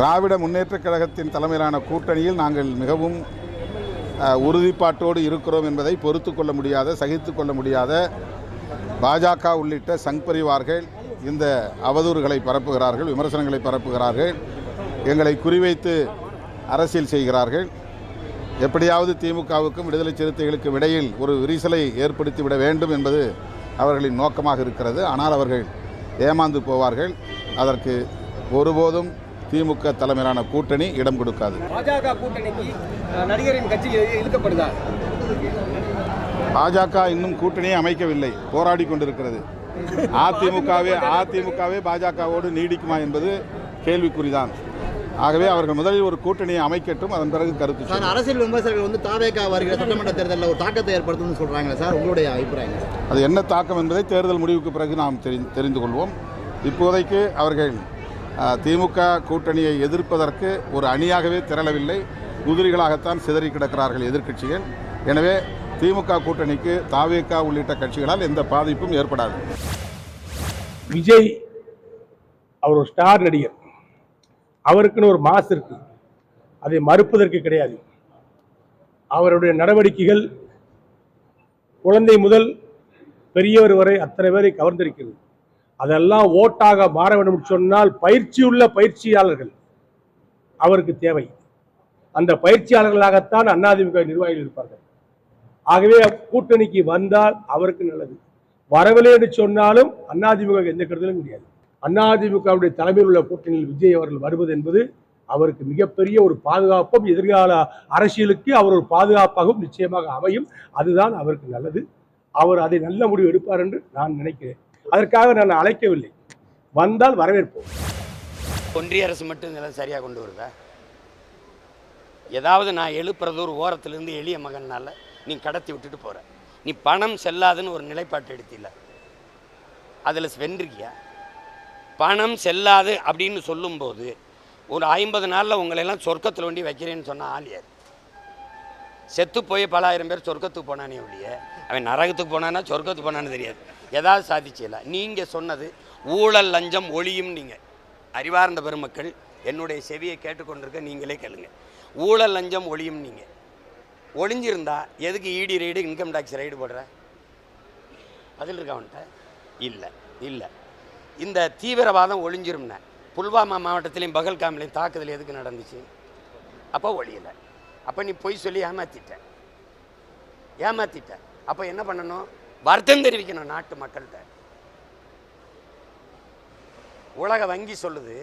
திராவிட முன்னேற்றக் கழகத்தின் தலைமையிலான கூட்டணியில் நாங்கள் மிகவும் உறுதிப்பாட்டோடு இருக்கிறோம் என்பதை பொறுத்து கொள்ள முடியாத, சகித்து கொள்ள முடியாத பாஜக உள்ளிட்ட சங் பரிவார்கள் இந்த அவதூறுகளை பரப்புகிறார்கள், விமர்சனங்களை பரப்புகிறார்கள், எங்களை குறிவைத்து அரசியல் செய்கிறார்கள். எப்படியாவது திமுகவுக்கும் விடுதலை சிறுத்தைகளுக்கும் இடையில் ஒரு விரிசலை ஏற்படுத்திவிட வேண்டும் என்பது அவர்களின் நோக்கமாக இருக்கிறது. ஆனால் அவர்கள் ஏமாந்து போவார்கள். அதற்கு ஒருபோதும் திமுக தலைமையிலான கூட்டணி இடம் கொடுக்காது. பாஜக கூட்டணிக்கு நடிகரின் கட்சி இழுக்கப்படுதா? பாஜக இன்னும் கூட்டணியை அமைக்கவில்லை, போராடி கொண்டிருக்கிறது. அதிமுகவே பாஜகவோடு நீடிக்குமா என்பது கேள்விக்குறிதான். ஆகவே அவர்கள் முதலில் ஒரு கூட்டணியை அமைக்கட்டும், அதன் பிறகு கருத்து. சார், அரசியல் விமர்சகர்கள் வந்து தாவேகா வருகிற சட்டமன்ற தேர்தலில் ஒரு தாக்கத்தை ஏற்படுத்தும்னு சொல்றாங்க சார், உங்களுடைய அபிப்பிராயம்? அது என்ன தாக்கம் என்பதை தேர்தல் முடிவுக்கு பிறகு நாம் தெரிந்து கொள்வோம். இப்போதைக்கு அவர்கள் திமுக கூட்டணியை எதிர்ப்பதற்கு ஒரு அணியாகவே திரளவில்லை, குதிரைகளாகத்தான் சிதறி கிடக்கிறார்கள் எதிர்க்கட்சிகள். எனவே திமுக கூட்டணிக்கு தாவேகா உள்ளிட்ட கட்சிகளால் எந்த பாதிப்பும் ஏற்படாது. விஜய் அவர் ஒரு ஸ்டார் நடிகர், அவருக்குன்னு ஒரு மாஸ் இருக்கு, அதை மறுப்பதற்கு கிடையாது. அவருடைய நடவடிக்கைகள் குழந்தை முதல் பெரியவர் வரை அத்தனை பேரை கவர்ந்திருக்கிறது. அதெல்லாம் ஓட்டாக மாற வேண்டும் சொன்னால் பயிற்சியுள்ள பயிற்சியாளர்கள் அவருக்கு தேவை. அந்த பயிற்சியாளர்களாகத்தான் அதிமுக நிர்வாகிகள் இருப்பார்கள். ஆகவே கூட்டணிக்கு வந்தால் அவருக்கு நல்லது, வரவில்லை என்று சொன்னாலும் அதிமுக எந்த கருதலும் கிடையாது. அதிமுகவுடைய தலைமையில் உள்ள கூட்டணியில் விஜய் அவர்கள் வருவது என்பது அவருக்கு மிகப்பெரிய ஒரு பாதுகாப்பும், எதிர்கால அரசியலுக்கு அவர் ஒரு பாதுகாப்பாகவும் நிச்சயமாக அமையும். அதுதான் அவருக்கு நல்லது. அவர் அதை நல்ல முடிவு எடுப்பார் என்று நான் நினைக்கிறேன். அதற்காக நான் அழைக்கவில்லை, வந்தால் வரவேற்போம். ஒன்றிய அரசு மட்டும் இதெல்லாம் சரியாக கொண்டு வருதா? ஏதாவது நான் எழுப்புறது ஒரு ஓரத்திலிருந்து எளிய மகனால நீ கடத்தி விட்டுட்டு போற, நீ பணம் செல்லாதுன்னு ஒரு நிலைப்பாட்டு எடுத்தில, அதில் வென்றிருக்கியா? பணம் செல்லாது அப்படின்னு சொல்லும்போது ஒரு 50 நாளில் உங்களெல்லாம் சொர்க்கத்தில் ஒண்டி வைக்கிறேன்னு சொன்ன ஆள் யார்? செத்து போய் பல ஆயிரம் பேர் சொர்க்கத்துக்கு போனானே ஒழிய அவன் நரகத்துக்கு போனானா சொர்க்கத்துக்கு போனான்னு தெரியாது. ஏதாவது சாதிச்சல? நீங்கள் சொன்னது ஊழல் லஞ்சம் ஒழியும். நீங்கள் அறிவார்ந்த பெருமக்கள் என்னுடைய செவியை கேட்டுக்கொண்டிருக்க நீங்களே கேளுங்க. ஊழல் லஞ்சம் ஒழியும். நீங்கள் ஒழிஞ்சிருந்தா எதுக்கு இடி ரைடு, இன்கம் டேக்ஸ் ரைடு போடுற? பதில் இருக்கா அவன்கிட்ட? இல்லை. இந்த தீவிரவாதம் ஒழிஞ்சிரும்னா புல்வாமா மாவட்டத்திலையும் பகல்காமிலையும் தாக்குதல் எதுக்கு நடந்துச்சு? அப்போ ஒழியலை. அப்போ நீ பொய் சொல்லி ஏமாத்திட்ட. அப்போ என்ன பண்ணணும்? வருத்தம் தெரிவிக்கணும் நாட்டு மக்கள்கிட்ட. உலக வங்கி சொல்லுது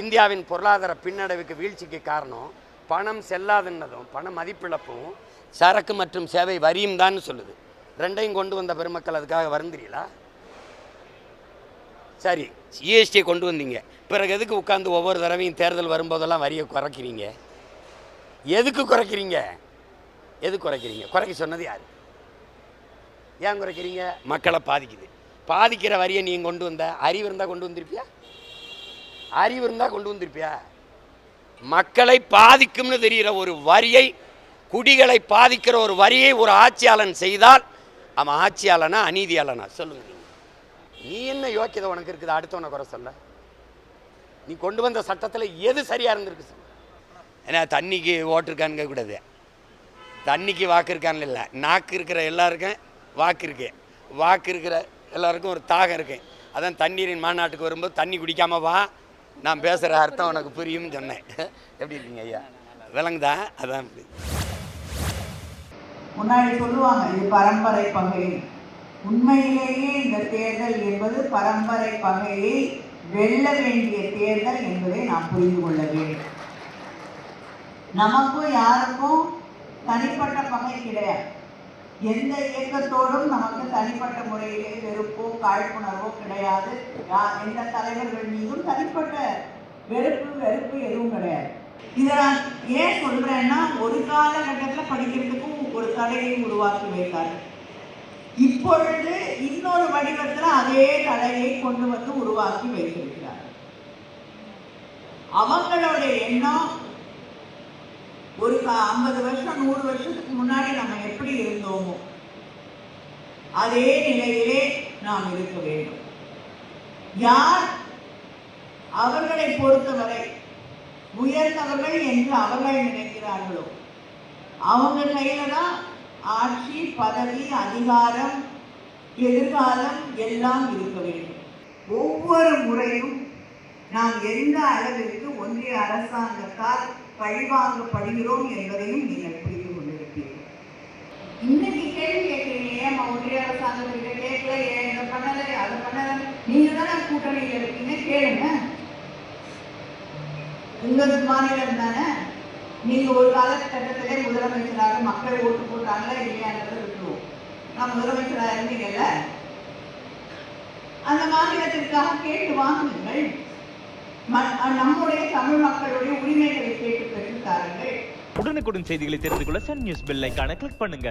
இந்தியாவின் பொருளாதார பின்னடைவுக்கு வீழ்ச்சிக்கு காரணம் பணம் செல்லாதுன்னதும் பண மதிப்பிழப்பும் சரக்கு மற்றும் சேவை வரியும் தான் சொல்லுது. ரெண்டையும் கொண்டு வந்த பெருமக்கள் அதுக்காக வருந்துறீங்களா? சரி, ஜிஎஸ்டியை கொண்டு வந்தீங்க, பிறகு எதுக்கு உட்காந்து ஒவ்வொரு தடவையும் தேர்தல் வரும்போதெல்லாம் வரியை குறைக்கிறீங்க? எதுக்கு குறைக்கிறீங்க? குறைக்க சொன்னது யார்? ஏன் குறைக்கிறீங்க? மக்களை பாதிக்குது. பாதிக்கிற வரியை நீங்கள் கொண்டு வந்த அறிவு இருந்தால் கொண்டு வந்திருப்பியா? மக்களை பாதிக்கும்னு தெரிகிற ஒரு வரியை, குடிகளை பாதிக்கிற ஒரு வரியை ஒரு ஆட்சியாளன் செய்தால் அவன் ஆட்சியாளனா அநீதியாளனா? சொல்லுங்க. நீ என்ன யோக்கியதை உனக்கு இருக்குது அடுத்தவனை குறை சொல்ல? நீ கொண்டு வந்த சட்டத்தில் எது சரியாக இருந்திருக்கு? ஏன்னா தண்ணிக்கு ஓட்டு இருக்கான்னு கேட்கக்கூடாது, தண்ணிக்கு வாக்கு இருக்கான்னு இல்லை, நாக்கு இருக்கிற எல்லாருக்கும் வாக்கு இருக்கு, வாக்கு இருக்கிற எல்லாருக்கும் ஒரு தாகம் இருக்கு. அதான் தண்ணீரின் மாநாட்டுக்கு வரும்போது தண்ணி குடிக்காம வா, நான் பேசுகிற அர்த்தம் உனக்கு புரியும்னு சொன்னேன். எப்படி இருக்கீங்க ஐயா? விளங்குதா? அதான் முன்னாடி சொல்லுவாங்க இது பரம்பரை பகை. உண்மையிலேயே இந்த தேர்தல் என்பது பரம்பரை பகையை வெல்ல வேண்டிய தேர்தல் என்பதை நாம் புரிந்து கொள்ள வேண்டும். நமக்கும் யாருக்கும் தனிப்பட்ட பகை கிடையாது. எந்த இயக்கத்தோடும் நமக்கு தனிப்பட்ட முறையிலே வெறுப்போ காழ்ப்புணர்வோ கிடையாது. எந்த தலைவர்கள் மீதும் தனிப்பட்ட வெறுப்பு எதுவும் கிடையாது. இதை நான் ஏன் சொல்றேன்னா, ஒரு காலகட்டத்தில் படிக்கிறதுக்கும் ஒரு தடையை உருவாக்கி வைத்தார்கள். இப்பொழுது இன்னொரு வடிவத்தில் அதே தடையை கொண்டு வந்து உருவாக்கி வைத்திருக்கிறார். அவங்களுடைய எண்ணம் ஒரு 50 வருஷம் 100 வருஷத்துக்கு முன்னாடி நம்ம எப்படி இருந்தோமோ அதே நிலையிலே நாம் இருக்க வேண்டும். யார் அவர்களை பொறுத்தவரை உயர்ந்தவர்கள் என்று அவர்கள் நினைக்கிறார்களோ அவங்க கையில தான் ஆட்சி, பதவி, அதிகாரம், எதிர்காலம் எல்லாம் இருக்க வேண்டும். ஒவ்வொரு முறையும் நாம் எந்த அளவிற்கு ஒன்றிய அரசாங்கத்தால் பழிவாங்கப்படுகிறோம் என்பதையும் நீங்கள் புரிந்து கொண்டிருப்பீர்கள். இன்னைக்கு கேள்வி கேட்கிறீங்க, ஏன் ஒன்றிய அரசாங்கத்திட்ட கேட்கல, ஏன் இதை பண்ணல, அதை பண்ணல, நீங்க தானே கூட்டணியில் இருக்கீங்க, கேளுங்க. உங்க மாநிலம் தானே, நீங்க ஒரு காலகட்டத்திலே முதலமைச்சராக மக்கள் ஓட்டு போட்டாங்களா இல்லையான்றதை விட்டுருவோம். நான் முதலமைச்சராக இருந்தீங்கல்ல, அந்த மாநிலத்திற்காக கேட்டு வாங்குங்கள். நம்முடைய தமிழ் மக்களுடைய உரிமைகளை கேட்டு பெற்று தாருங்கள். உடனுக்குடன் செய்திகளை தெரிந்து கொள்ள சன் நியூஸ் பெல் ஐகானை கிளிக் பண்ணுங்க.